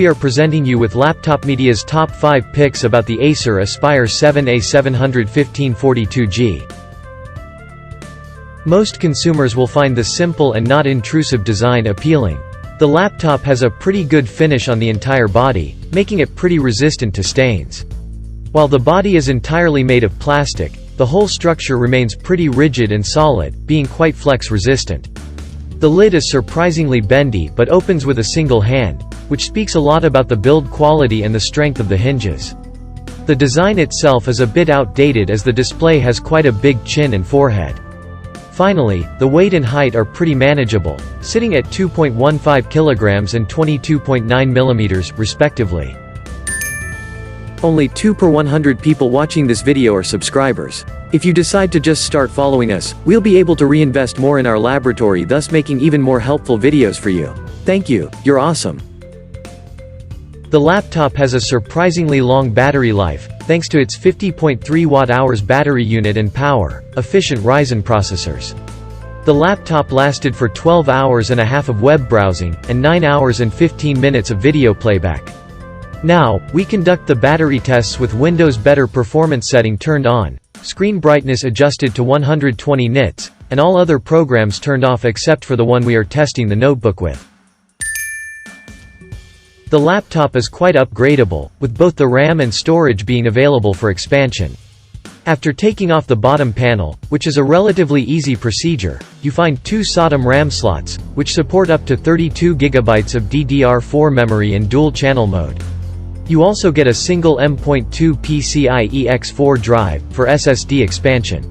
We are presenting you with Laptop Media's top 5 picks about the Acer Aspire 7 A715-42G. Most consumers will find the simple and not intrusive design appealing. The laptop has a pretty good finish on the entire body, making it pretty resistant to stains. While the body is entirely made of plastic, the whole structure remains pretty rigid and solid, being quite flex resistant. The lid is surprisingly bendy but opens with a single hand, which speaks a lot about the build quality and the strength of the hinges. The design itself is a bit outdated as the display has quite a big chin and forehead. Finally, the weight and height are pretty manageable, sitting at 2.15 kilograms and 22.9 millimeters, respectively. Only 2 per 100 people watching this video are subscribers. If you decide to just start following us, we'll be able to reinvest more in our laboratory, thus making even more helpful videos for you. Thank you, you're awesome. The laptop has a surprisingly long battery life, thanks to its 50.3 watt-hours battery unit and power-efficient Ryzen processors. The laptop lasted for 12 hours and a half of web browsing, and 9 hours and 15 minutes of video playback. Now, we conduct the battery tests with Windows Better Performance setting turned on, screen brightness adjusted to 120 nits, and all other programs turned off except for the one we are testing the notebook with. The laptop is quite upgradable, with both the RAM and storage being available for expansion. After taking off the bottom panel, which is a relatively easy procedure, you find 2 SODIMM RAM slots, which support up to 32 GB of DDR4 memory in dual-channel mode. You also get a single M.2 PCIe X4 drive, for SSD expansion.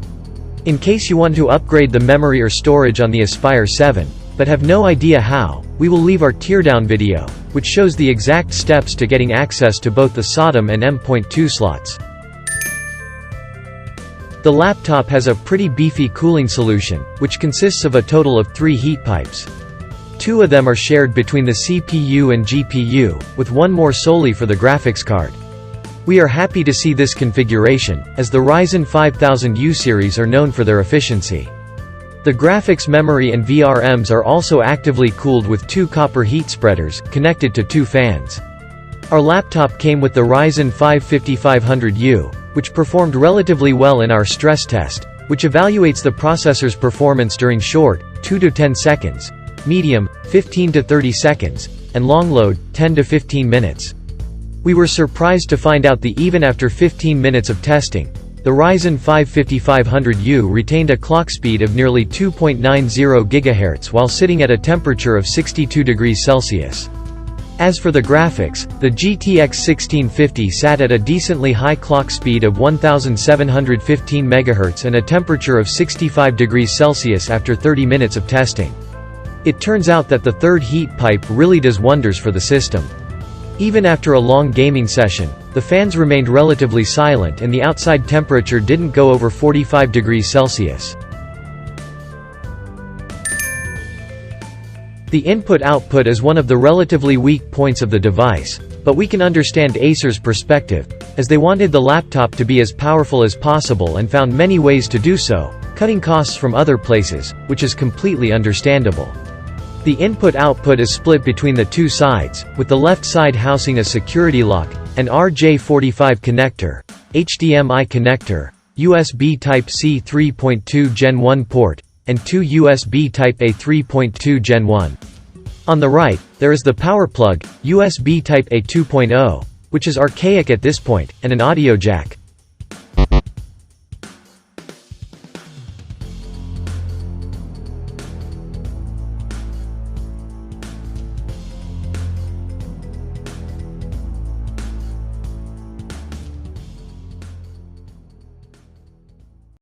In case you want to upgrade the memory or storage on the Aspire 7, but have no idea how, we will leave our teardown video, which shows the exact steps to getting access to both the SODIMM and M.2 slots. The laptop has a pretty beefy cooling solution, which consists of a total of 3 heat pipes. 2 of them are shared between the CPU and GPU, with one more solely for the graphics card. We are happy to see this configuration, as the Ryzen 5000U series are known for their efficiency. The graphics memory and VRMs are also actively cooled with 2 copper heat spreaders, connected to 2 fans. Our laptop came with the Ryzen 5 5500U, which performed relatively well in our stress test, which evaluates the processor's performance during short, 2 to 10 seconds, medium, 15 to 30 seconds, and long load, 10 to 15 minutes. We were surprised to find out that even after 15 minutes of testing, the Ryzen 5 5500U retained a clock speed of nearly 2.90 GHz while sitting at a temperature of 62 degrees Celsius. As for the graphics, the GTX 1650 sat at a decently high clock speed of 1715 MHz and a temperature of 65 degrees Celsius after 30 minutes of testing. It turns out that the third heat pipe really does wonders for the system. Even after a long gaming session, the fans remained relatively silent and the outside temperature didn't go over 45 degrees Celsius. The input-output is one of the relatively weak points of the device, but we can understand Acer's perspective, as they wanted the laptop to be as powerful as possible and found many ways to do so, cutting costs from other places, which is completely understandable. The input-output is split between the 2 sides, with the left side housing a security lock, an RJ45 connector, HDMI connector, USB Type-C 3.2 Gen 1 port, and 2 USB Type-A 3.2 Gen 1. On the right, there is the power plug, USB Type-A 2.0, which is archaic at this point, and an audio jack.